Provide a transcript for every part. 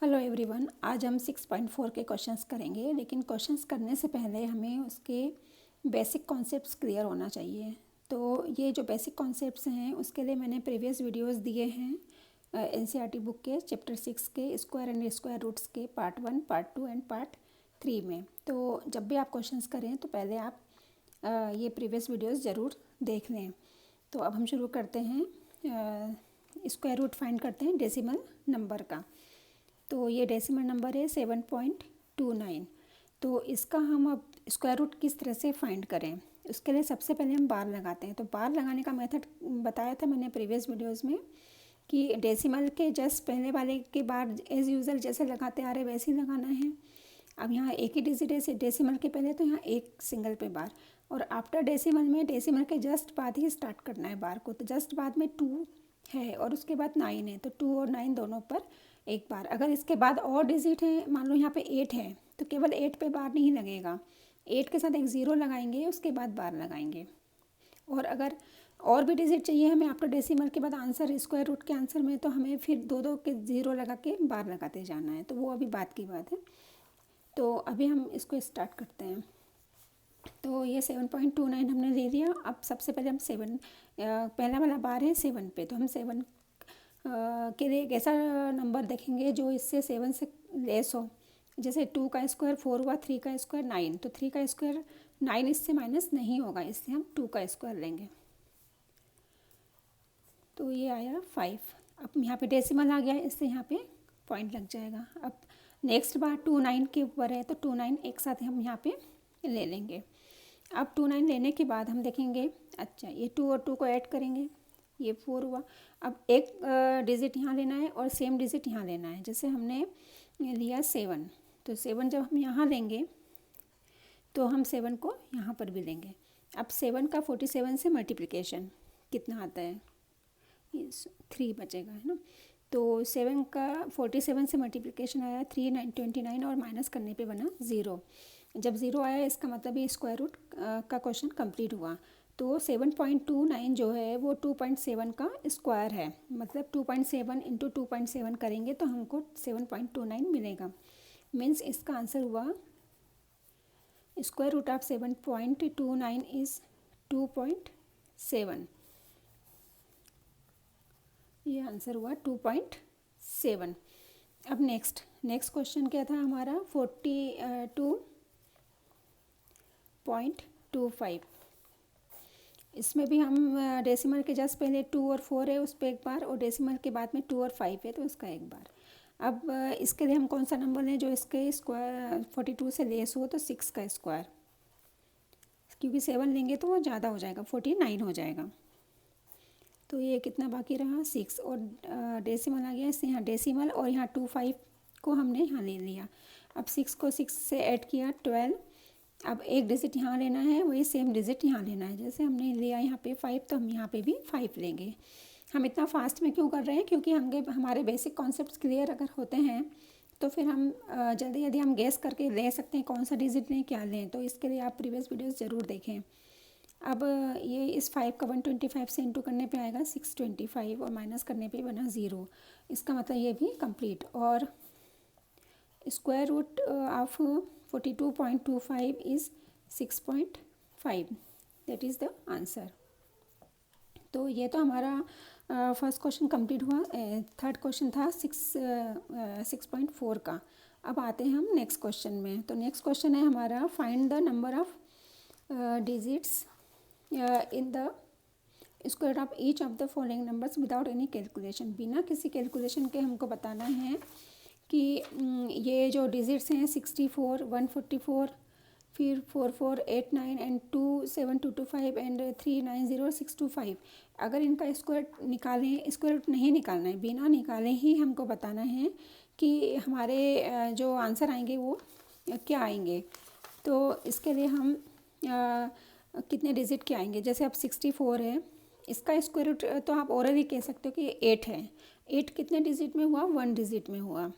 Hello everyone, आज हम 6.4 के क्वेश्चंस करेंगे। लेकिन क्वेश्चंस करने से पहले हमें उसके बेसिक कॉन्सेप्ट्स क्लियर होना चाहिए। तो ये जो बेसिक कॉन्सेप्ट्स हैं उसके लिए मैंने प्रीवियस वीडियोस दिए हैं एनसीईआरटी बुक के चैप्टर 6 के स्क्वायर एंड स्क्वायर रूट्स के पार्ट 1, पार्ट 2 एंड पार्ट 3 में। तो जब भी आप क्वेश्चंस करें तो पहले आप ये प्रीवियस वीडियोज़ ज़रूर देख लें। तो अब हम शुरू करते हैं। स्क्वायर रूट फाइंड करते हैं डेसिमल नंबर का। तो ये डेसिमल नंबर है 7.29। तो इसका हम अब स्क्वायर रूट किस तरह से फाइंड करें, उसके लिए सबसे पहले हम बार लगाते हैं। तो बार लगाने का मेथड बताया था मैंने प्रीवियस वीडियोस में कि डेसिमल के जस्ट पहले वाले के बार एज़ यूजुअल जैसे लगाते आ रहे वैसे ही लगाना है। अब यहाँ एक ही डिजिट है डेसिमल के पहले, तो यहाँ एक सिंगल पे बार, और आफ्टर डेसिमल में डेसिमल के जस्ट बाद ही स्टार्ट करना है बार को। तो जस्ट बाद में 2 है और उसके बाद 9 है, तो 2 और 9 दोनों पर एक बार। अगर इसके बाद और डिजिट है, मान लो यहाँ पे 8 है, तो केवल 8 पे बार नहीं लगेगा, 8 के साथ एक ज़ीरो लगाएंगे, उसके बाद बार लगाएंगे। और अगर और भी डिजिट चाहिए हमें आफ्टर डेसिमल के बाद आंसर स्क्वायर रूट के आंसर में, तो हमें फिर दो के ज़ीरो लगा के बार लगाते जाना है। तो वो अभी बात की बात है। तो अभी हम इसको स्टार्ट करते हैं। तो ये 7.29 हमने ले लिया। अब सबसे पहले हम पहला वाला बार है 7 पे, तो हम 7 के लिए एक ऐसा नंबर देखेंगे जो इससे 7 से लेस हो। जैसे 2 का स्क्वायर 4 हुआ, 3 का स्क्वायर 9, तो 3 का स्क्वायर 9 इससे माइनस नहीं होगा, इससे हम 2 का स्क्वायर लेंगे। तो ये आया 5। अब यहाँ पे डेसिमल आ गया, इससे यहाँ पे पॉइंट लग जाएगा। अब नेक्स्ट बार 2 9 के ऊपर है, तो 2 9 एक साथ हम यहाँ पे ले लेंगे। अब 2 9 लेने के बाद हम देखेंगे, अच्छा ये 2 और 2 को ऐड करेंगे, ये 4 हुआ। अब एक डिजिट यहाँ लेना है और सेम डिजिट यहाँ लेना है। जैसे हमने लिया 7, तो 7 जब हम यहाँ लेंगे तो हम 7 को यहाँ पर भी लेंगे। अब 7 का 47 से मल्टीप्लिकेशन कितना आता है, 3 बचेगा, है ना। तो 7 का 47 से मल्टीप्लिकेशन आया 3 9 29, और माइनस करने पे बना 0। जब 0 आया इसका मतलब ये स्क्वायर रूट का क्वेश्चन कंप्लीट हुआ। तो 7.29 जो है वो 2.7 का स्क्वायर है, मतलब 2.7 इंटू 2.7 करेंगे तो हमको 7.29 मिलेगा। मीन्स इसका आंसर हुआ स्क्वायर रूट ऑफ 7.29 इज़ 2.7। ये आंसर हुआ 2.7। अब नेक्स्ट क्वेश्चन क्या था हमारा, 42.25। इसमें भी हम डेसिमल के जस्ट पहले 2 और 4 है उस पर एक बार, और डेसिमल के बाद में 2 और 5 है तो उसका एक बार। अब इसके लिए हम कौन सा नंबर लें जो इसके स्क्वायर 42 से लेस हो, तो 6 का स्क्वायर, क्योंकि 7 लेंगे तो वो ज़्यादा हो जाएगा, 49 हो जाएगा। तो ये कितना बाकी रहा, 6, और डेसिमल आ गया इससे यहाँ डेसिमल, और यहाँ 25 को हमने यहाँ ले लिया। अब 6 को 6 से ऐड किया 12। अब एक डिजिट यहाँ लेना है, वही सेम डिजिट यहाँ लेना है। जैसे हमने लिया यहाँ पे 5, तो हम यहाँ पे भी 5 लेंगे। हम इतना फास्ट में क्यों कर रहे हैं, क्योंकि हमारे बेसिक कॉन्सेप्ट्स क्लियर अगर होते हैं तो फिर हम जल्दी जल्दी हम गैस करके ले सकते हैं कौन सा डिजिट लें क्या लें। तो इसके लिए आप प्रीवियस वीडियोज़ ज़रूर देखें। अब ये इस 5 का 125 से इंटू करने पे आएगा 625, और माइनस करने पे बना 0। इसका मतलब ये भी कंप्लीट। और square root of 42.25 is 6.5, that is the answer. तो ये तो हमारा फर्स्ट क्वेश्चन कंप्लीट हुआ। थर्ड क्वेश्चन था 6.4 का। अब आते हैं हम नेक्स्ट क्वेश्चन में। तो नेक्स्ट क्वेश्चन है हमारा, find the number of digits in the square of each of the following numbers without any calculation. बिना किसी कैलकुलेशन के हमको बताना है कि ये जो डिजिट्स हैं 64, 144, फिर 4489 एंड 27225 एंड 390625, अगर इनका स्क्वायर निकालें, स्क्वायर रूट नहीं निकालना है, बिना निकाले ही हमको बताना है कि हमारे जो आंसर आएंगे वो क्या आएंगे। तो इसके लिए हम कितने डिजिट के आएंगे, जैसे अब 64 है, इसका स्क्वायर रूट तो आप ओरली कह सकते हो कि 8 है। 8 कितने डिजिट में हुआ, 1 डिजिट में हुआ।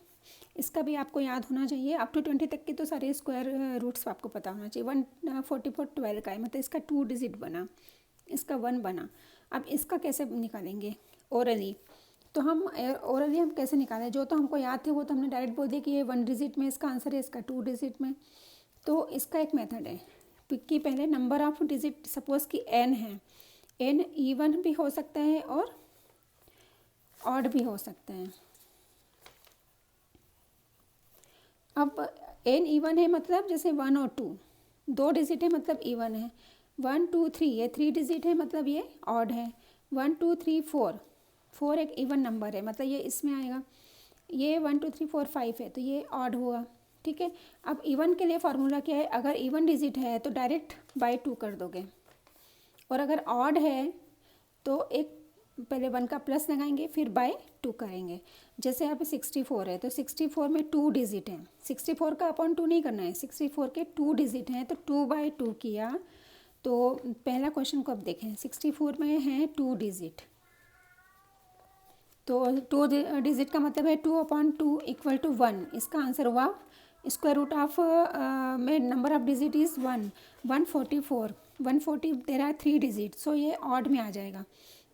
इसका भी आपको याद होना चाहिए। अप टू 20 तक के तो सारे स्क्वायर रूट्स आपको पता होना चाहिए। 144 12 का है, मतलब इसका 2 डिजिट बना, इसका 1 बना। अब इसका कैसे निकालेंगे ओरली, तो हम ओरली हम कैसे निकालें, जो तो हमको याद थे वो तो हमने डायरेक्ट बोल दिया कि ये 1 डिजिट में इसका आंसर है, इसका 2 डिजिट में। तो इसका एक मेथड है कि पहले नंबर ऑफ डिजिट, सपोज़ कि n है, n इवन भी हो सकता है और ऑड भी हो सकता है। अब n इवन है मतलब जैसे 1 और 2, 2 डिजिट है मतलब इवन है। 1 2 3 ये 3 डिजिट है मतलब ये ऑड है। 1 2 3 4, 4 एक इवन नंबर है मतलब ये इसमें आएगा। ये 1 2 3 4 5 है तो ये ऑड हुआ, ठीक है। अब इवन के लिए फार्मूला क्या है, अगर इवन डिजिट है तो डायरेक्ट बाई 2 कर दोगे, और अगर ऑड है तो एक पहले 1 का प्लस लगाएंगे फिर बाय 2 करेंगे। जैसे यहाँ पे 64 है तो 64 में 2 डिजिट हैं, 64 का अपॉन 2 नहीं करना है, 64 के 2 डिजिट हैं तो 2/2 किया। तो पहला क्वेश्चन को अब देखें, 64 में है 2 डिजिट, तो 2 डिजिट का मतलब है 2/2 इक्वल टू 1। इसका आंसर हुआ स्क्वायर रूट ऑफ में नंबर ऑफ डिजिट इज़ 1, 144, 140 दे रहा है 3 डिजिट, सो ये ऑड में आ जाएगा।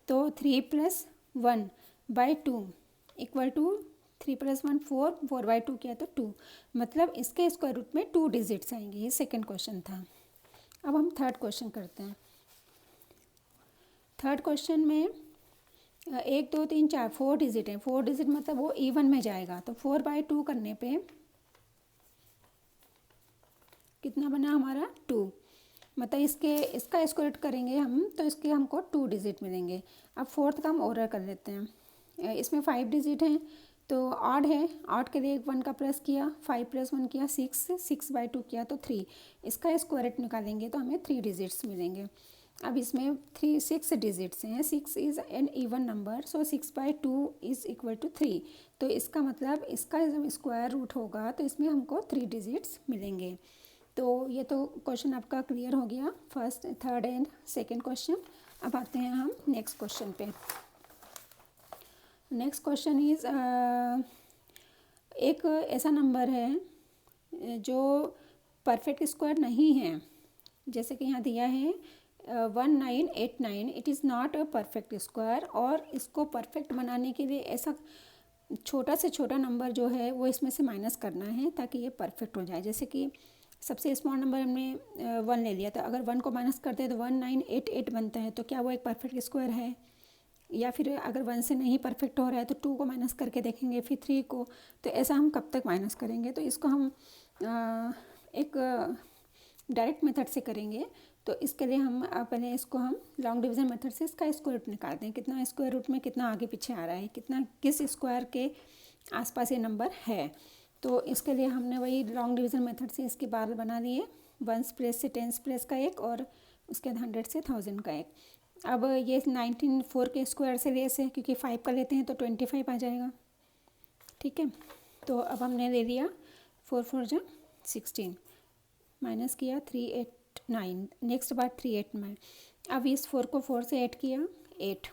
तो 3 + 1/2 इक्वल टू 3 + 1 4, 4/2 किया तो 2, मतलब इसके स्क्वायर रूट में 2 डिजिट्स आएंगे। ये सेकंड क्वेश्चन था। अब हम थर्ड क्वेश्चन करते हैं। थर्ड क्वेश्चन में 1 2 3 4 4 डिजिट है, 4 डिजिट मतलब वो इवन में जाएगा, तो 4/2 करने पे कितना बना हमारा 2, मतलब इसका स्क्वायर रूट करेंगे हम तो इसके हमको 2 डिजिट मिलेंगे। अब फोर्थ का हम ऑर्डर कर लेते हैं। इसमें 5 डिजिट हैं तो ऑड है, ऑड के लिए 1 का प्लस किया, 5 + 1 किया 6, 6/2 किया तो 3। इसका स्क्वायर रूट निकालेंगे तो हमें 3 डिजिट्स मिलेंगे। अब इसमें 6 डिजिट्स हैं, 6 is an even number, so 6/2 is equal to 3। तो इसका मतलब इसका जब स्क्वायर रूट होगा तो इसमें हमको 3 डिजिट्स मिलेंगे। तो ये तो क्वेश्चन आपका क्लियर हो गया, first third and second question. अब आते हैं हम नेक्स्ट क्वेश्चन पे। नेक्स्ट क्वेश्चन इज़ एक ऐसा नंबर है जो परफेक्ट स्क्वायर नहीं है, जैसे कि यहाँ दिया है 1989, it is not a perfect square. और इसको परफेक्ट बनाने के लिए ऐसा छोटा से छोटा नंबर जो है वो इसमें से माइनस करना है ताकि ये परफेक्ट हो जाए। जैसे कि सबसे स्मॉल नंबर हमने 1 ले लिया, तो अगर 1 को माइनस करते हैं तो 1988 बनता है, तो क्या वो एक परफेक्ट स्क्वायर है? या फिर अगर 1 से नहीं परफेक्ट हो रहा है तो 2 को माइनस करके देखेंगे, फिर 3 को। तो ऐसा हम कब तक माइनस करेंगे? तो इसको हम एक डायरेक्ट मेथड से करेंगे। तो इसके लिए हम पहले इसको हम लॉन्ग डिवीज़न मेथड से इसका स्क्वायर रूट निकालते हैं, कितना स्क्वायर रूट में कितना आगे पीछे आ रहा है, कितना किस स्क्वायर के आसपास ये नंबर है। तो इसके लिए हमने वही लॉन्ग डिवीज़न मेथड से इसके बार बना लिए, 1s प्लेस से 10s प्लेस का एक और उसके बाद 100 से 1000 का एक। अब ये 19 के स्क्वायर से लेस है क्योंकि 5 का लेते हैं तो 25 आ जाएगा, ठीक है। तो अब हमने ले लिया 4 4 जा 16, माइनस किया 389, नेक्स्ट बार 389। अब इस 4 को 4 से ऐड किया 8।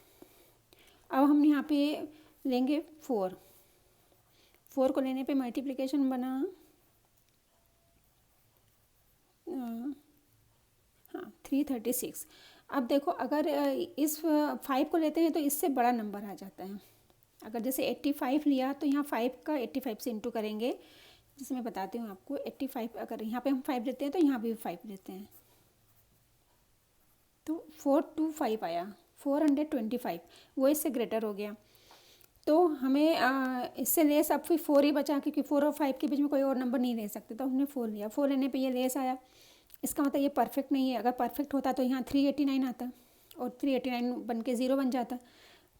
अब हम यहाँ पे लेंगे 4 को लेने पे मल्टीप्लिकेशन बना, हाँ 336। अब देखो अगर इस 5 को लेते हैं तो इससे बड़ा नंबर आ जाता है। अगर जैसे 85 लिया तो यहाँ 5 का 85 से इंटू करेंगे, जैसे मैं बताती हूँ आपको। 85 अगर यहाँ पे हम 5 लेते हैं तो यहाँ भी 5 लेते हैं, तो 425 आया, 425, वो इससे ग्रेटर हो गया। तो हमें इससे लेस अब फिर 4 ही बचा, क्योंकि 4 और 5 के बीच में कोई और नंबर नहीं ले सकते, तो हमने 4 लिया। 4 लेने पे ये लेस आया, इसका मतलब ये परफेक्ट नहीं है। अगर परफेक्ट होता तो यहाँ 389 आता और 389 बन के 0 बन जाता।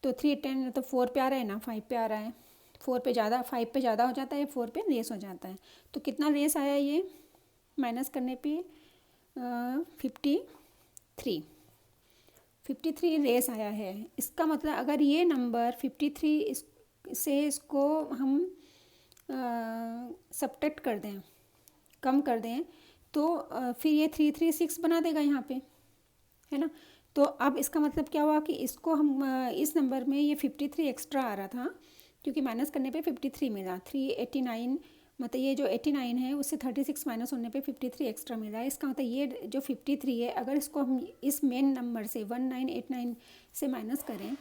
तो 389 तो 4 पे आ रहा है ना 5 पे आ रहा है, 4 पे ज़्यादा 5 पे ज़्यादा हो जाता है, 4 पे लेस हो जाता है। तो कितना लेस आया ये माइनस करने पे 53 लेस आया है। इसका मतलब अगर ये नंबर 53 से इसको हम सब्ट्रैक्ट कर दें, कम कर दें, तो फिर ये 336 बना देगा यहाँ पे, है ना। तो अब इसका मतलब क्या हुआ कि इसको हम इस नंबर में ये 53 एक्स्ट्रा आ रहा था, क्योंकि माइनस करने पे 53 मिला। 389 मतलब ये जो 89 है उससे 36 माइनस होने पे 53 एक्स्ट्रा मिला है। इसका मतलब ये जो 53 है, अगर इसको हम इस मेन नंबर से 1989 से माइनस करें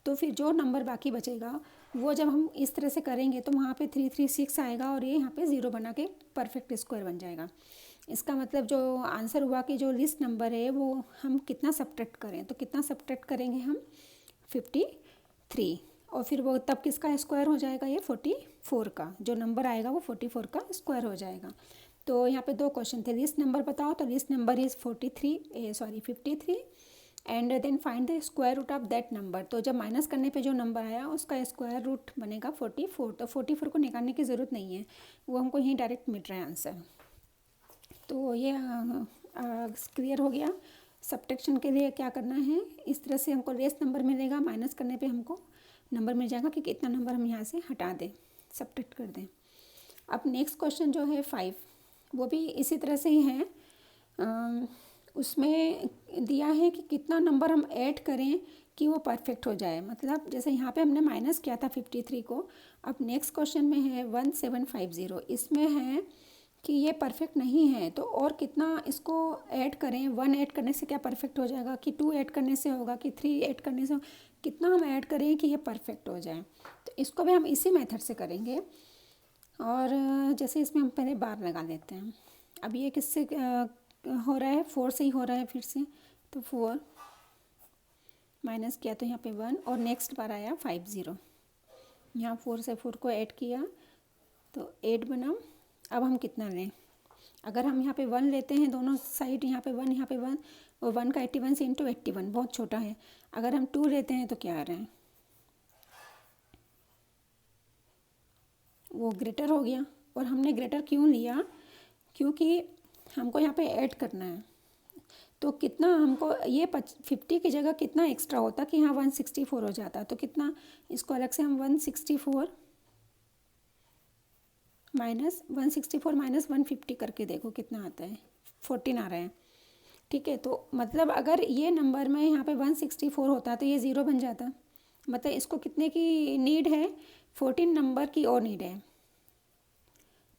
तो फिर जो नंबर बाकी बचेगा वो जब हम इस तरह से करेंगे तो वहाँ पे 336 आएगा और ये यहाँ पे 0 बना के परफेक्ट स्क्वायर बन जाएगा। इसका मतलब जो आंसर हुआ कि जो लिस्ट नंबर है वो हम कितना सब्ट्रैक्ट करें, तो कितना सब्ट्रैक्ट करेंगे हम 53, और फिर वो तब किसका स्क्वायर हो जाएगा, ये 44 का जो नंबर आएगा वो 44 का स्क्वायर हो जाएगा। तो यहाँ पे 2 क्वेश्चन थे, लिस्ट नंबर बताओ, तो list number is 53 and then find the square root of that number. तो जब माइनस करने पे जो नंबर आया उसका स्क्वायर रूट बनेगा 44, तो 44 को निकालने की ज़रूरत नहीं है, वो हमको यहीं डायरेक्ट मिल रहा है आंसर। तो ये क्लियर हो गया। सब्ट्रैक्शन के लिए क्या करना है, इस तरह से हमको लेस नंबर मिलेगा, माइनस करने पे हमको नंबर मिल जाएगा कि कितना नंबर हम यहाँ से हटा दें, सब्ट्रैक्ट कर दें। अब नेक्स्ट क्वेश्चन जो है 5, वो भी इसी तरह से ही है। उसमें दिया है कि कितना नंबर हम ऐड करें कि वो परफेक्ट हो जाए, मतलब जैसे यहाँ पे हमने माइनस किया था 53 को, अब नेक्स्ट क्वेश्चन में है 1750, इसमें है कि ये परफेक्ट नहीं है, तो और कितना इसको ऐड करें, 1 ऐड करने से क्या परफेक्ट हो जाएगा, कि 2 ऐड करने से होगा, कि 3 ऐड करने से, कितना हम ऐड करें कि ये परफेक्ट हो जाए। तो इसको भी हम इसी मेथड से करेंगे, और जैसे इसमें हम पहले बार लगा लेते हैं। अब ये किससे हो रहा है, 4 से ही हो रहा है फिर से, तो 4 माइनस किया तो यहाँ पे 1, और नेक्स्ट बार आया 50, यहाँ 4 से 4 को ऐड किया तो 8 बना। अब हम कितना लें, अगर हम यहाँ पे 1 लेते हैं दोनों साइड, यहाँ पे 1 यहाँ पे 1, और 1 का 81 से इंटू 81 बहुत छोटा है। अगर हम 2 लेते हैं तो क्या आ रहा है, वो ग्रेटर हो गया। और हमने ग्रेटर क्यों लिया, क्योंकि हमको यहाँ पे ऐड करना है, तो कितना हमको ये 50 की जगह कितना एक्स्ट्रा होता कि यहाँ 164 हो जाता, तो कितना, इसको अलग से हम 164 माइनस 150 करके देखो कितना आता है, 14 आ रहा है। ठीक है, तो मतलब अगर ये नंबर में यहाँ पे 164 होता तो ये 0 बन जाता, मतलब इसको कितने की नीड है, 14 नंबर की और नीड है,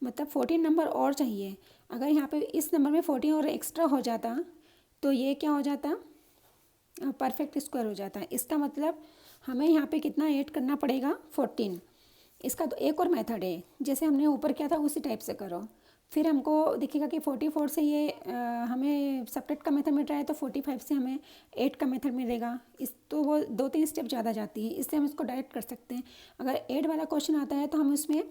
मतलब 14 नंबर और चाहिए। अगर यहाँ पे इस नंबर में 14 और एक्स्ट्रा हो जाता तो ये क्या हो जाता, परफेक्ट स्क्वायर हो जाता है। इसका मतलब हमें यहाँ पे कितना ऐड करना पड़ेगा, 14। इसका तो एक और मेथड है, जैसे हमने ऊपर किया था उसी टाइप से करो, फिर हमको दिखेगा कि 44 से ये हमें सब्ट्रैक्ट का मेथड मिल रहा है, तो 45 से हमें ऐड का मेथड मिलेगा। इस तो वो 2-3 स्टेप ज़्यादा जाती है, इससे हम इसको डायरेक्ट कर सकते हैं। अगर ऐड वाला क्वेश्चन आता है तो हम उसमें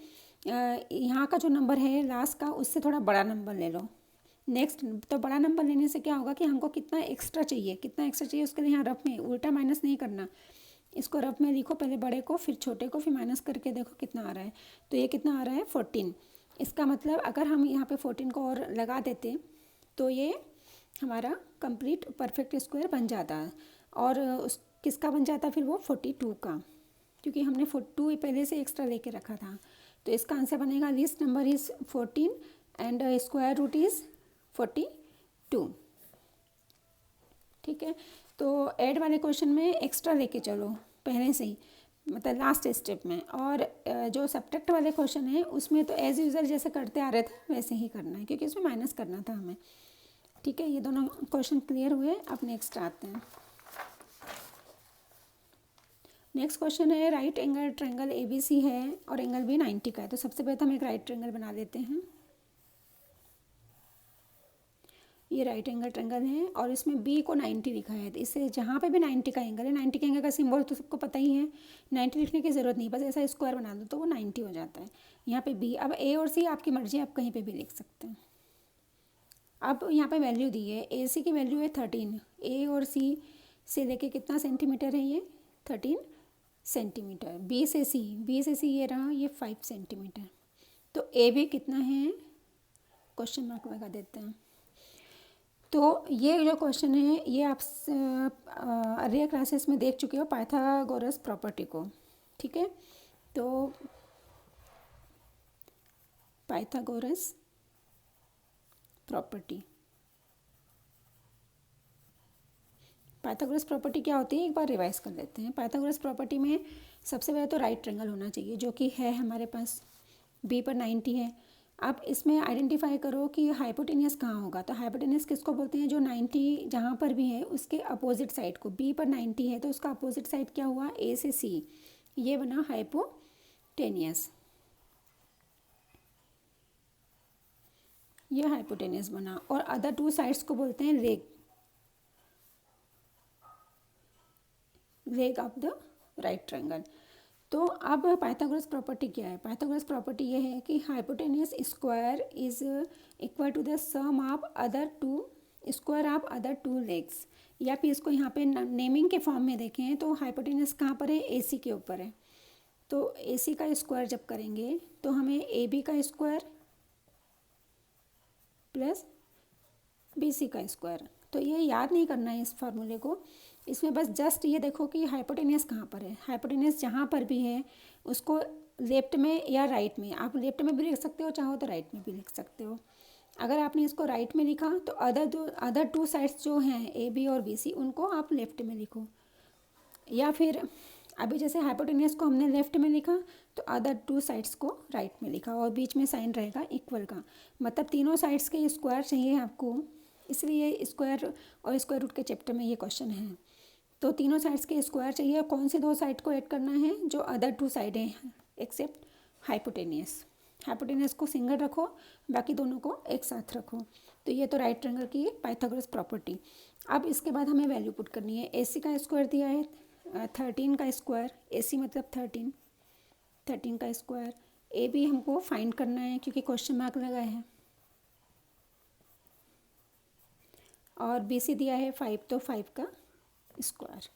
यहाँ का जो नंबर है लास्ट का, उससे थोड़ा बड़ा नंबर ले लो नेक्स्ट। तो बड़ा नंबर लेने से क्या होगा कि हमको कितना एक्स्ट्रा चाहिए उसके लिए यहाँ रफ में उल्टा माइनस नहीं करना, इसको रफ में लिखो, पहले बड़े को फिर छोटे को फिर माइनस करके देखो कितना आ रहा है। तो ये कितना आ रहा है, 14। इसका मतलब अगर हम यहाँ पे 14 को और लगा देते तो ये हमारा कंप्लीट परफेक्ट स्क्वायर बन जाता है। और उस किसका बन जाता फिर वो 42 का, क्योंकि हमने 42 पहले से एक्स्ट्रा लेके रखा था। तो इसका आंसर बनेगा list number is 14 and square root is 42। ठीक है, तो ऐड वाले क्वेश्चन में एक्स्ट्रा लेके चलो पहले से ही, मतलब लास्ट स्टेप में, और जो सब्ट्रैक्ट वाले क्वेश्चन है उसमें तो एज यूजल जैसे करते आ रहे थे वैसे ही करना है, क्योंकि उसमें माइनस करना था हमें। ठीक है, ये दोनों क्वेश्चन क्लियर हुए। अब नेक्स्ट आते हैं। नेक्स्ट क्वेश्चन है राइट एंगल ट्रायंगल ABC है और एंगल भी 90 का है। तो सबसे पहले हम एक राइट ट्रायंगल बना लेते हैं। ये राइट एंगल ट्रायंगल है और इसमें B को 90 लिखा है, तो इससे जहाँ पे भी 90 का एंगल है, 90 के एंगल का सिंबल तो सबको पता ही है, 90 लिखने की ज़रूरत नहीं, बस ऐसा स्क्वायर बना दो तो वो 90 हो जाता है। यहाँ पे B, अब A और C आपकी मर्जी, आप कहीं पे भी लिख सकते हैं। अब यहाँ पे वैल्यू दी है, AC की वैल्यू है 13, A और C से लेके कितना सेंटीमीटर है, ये 13 सेंटीमीटर। B से C ये रहा, ये 5 सेंटीमीटर। तो AB कितना है, क्वेश्चन मार्क लगा देते हैं। तो ये जो क्वेश्चन है ये आप अर्लियर क्लासेस में देख चुके हो, पाइथागोरस प्रॉपर्टी को। ठीक है, तो पाइथागोरस प्रॉपर्टी क्या होती है, एक बार रिवाइज कर लेते हैं। पाइथागोरस प्रॉपर्टी में सबसे पहले तो राइट ट्रायंगल होना चाहिए, जो कि है हमारे पास। B पर 90 है। अब इसमें आइडेंटिफाई करो कि हाइपोटेनियस कहाँ होगा। तो हाइपोटेनियस किसको बोलते हैं, जो 90 जहाँ पर भी है उसके अपोजिट साइड को, बी पर 90 है तो उसका अपोजिट साइड क्या हुआ, ए से सी, ये बना हाइपोटेनियस, ये हाइपोटेनियस बना। और अदर टू साइड्स को बोलते हैं leg of the right triangle. तो अब पाइथागोरस प्रॉपर्टी क्या है, पाइथागोरस प्रॉपर्टी ये है कि hypotenuse square is equal to the sum of other two square of other two legs. या फिर इसको यहाँ पे नेमिंग के फॉर्म में देखें तो हाइपोटेनियस कहाँ पर है, AC के ऊपर है। तो AC का स्क्वायर जब करेंगे तो हमें AB का स्क्वायर प्लस BC का स्क्वायर। तो ये याद नहीं करना है इस फार्मूले को, इसमें बस जस्ट ये देखो कि हाइपोटेनियस कहाँ पर है। हाइपोटेनियस जहाँ पर भी है उसको लेफ्ट में या राइट में, आप लेफ्ट में भी लिख सकते हो, चाहो तो राइट में भी लिख सकते हो। अगर आपने इसको राइट में लिखा तो अदर टू साइड्स जो हैं AB और BC उनको आप लेफ्ट में लिखो। या फिर अभी जैसे हाइपोटेनियस को हमने लेफ्ट में लिखा तो अदर टू साइड्स को राइट में लिखा, और बीच में साइन रहेगा इक्वल का, मतलब तीनों साइड्स के स्क्वायर चाहिए आपको। इसलिए स्क्वायर और स्क्वायर रूट के चैप्टर में ये क्वेश्चन है। तो तीनों साइड्स के स्क्वायर चाहिए, कौन से दो साइड को ऐड करना है, जो अदर टू साइड हैं एक्सेप्ट हाइपोटेनियस। हाइपोटेनियस को सिंगल रखो, बाकी दोनों को एक साथ रखो। तो ये तो राइट ट्रायंगल की पाइथागोरस प्रॉपर्टी। अब इसके बाद हमें वैल्यू पुट करनी है। AC का स्क्वायर दिया है 13 का स्क्वायर, AC मतलब 13 का स्क्वायर। AB हमको फाइंड करना है क्योंकि क्वेश्चन मार्क लगा है, और BC दिया है 5, तो 5 का स्क्वायर।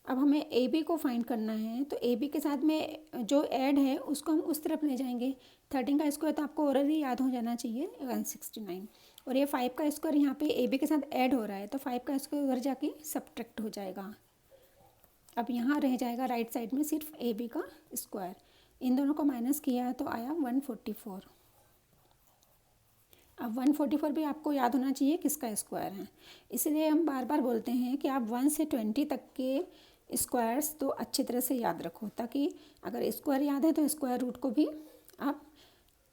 अब हमें AB को फाइंड करना है, तो AB के साथ में जो ऐड है उसको हम उस तरफ ले जाएंगे। 13 का स्क्वायर तो आपको ऑलरेडी याद हो जाना चाहिए 169, और ये 5 का स्क्वायर यहाँ पे AB के साथ ऐड हो रहा है, तो 5 का स्क्वायर उधर जाके सब्ट्रैक्ट हो जाएगा। अब यहाँ रह जाएगा राइट साइड में सिर्फ AB का स्क्वायर। इन दोनों को माइनस किया तो आया 144। अब 144 भी आपको याद होना चाहिए किसका स्क्वायर है, इसलिए हम बार बार बोलते हैं कि आप 1 से 20 तक के स्क्वायर्स तो अच्छी तरह से याद रखो, ताकि अगर स्क्वायर याद है तो स्क्वायर रूट को भी आप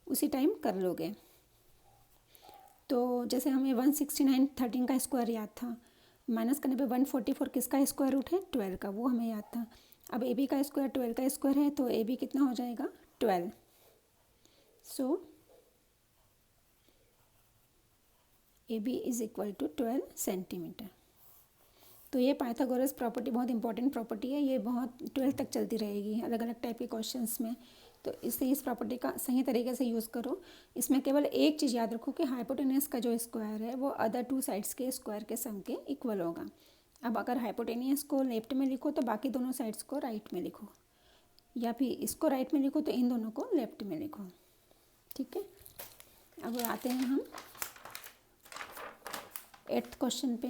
उसी टाइम कर लोगे। तो जैसे हमें 169 13 का स्क्वायर याद था, माइनस करने पे 144 किसका स्क्वायर रूट है, 12 का, वो हमें याद था। अब AB का स्क्वायर 12 का स्क्वायर है, तो AB कितना हो जाएगा, 12। So AB is equal to 12 centimetre. तो ये पाइथागोरस प्रॉपर्टी बहुत इंपॉर्टेंट प्रॉपर्टी है, ये बहुत 12 तक चलती रहेगी अलग अलग टाइप के क्वेश्चंस में। तो इससे इस प्रॉपर्टी का सही तरीके से यूज़ करो। इसमें केवल एक चीज़ याद रखो कि हाइपोटेनियस का जो स्क्वायर है वो अदर टू साइड्स के स्क्वायर के सम के इक्वल होगा। अब अगर हाइपोटेनियस को लेफ्ट में लिखो तो बाकी दोनों साइड्स को राइट में लिखो, या फिर इसको राइट में लिखो तो इन दोनों को लेफ्ट में लिखो। ठीक है, अब आते हैं हम 8th क्वेश्चन पे।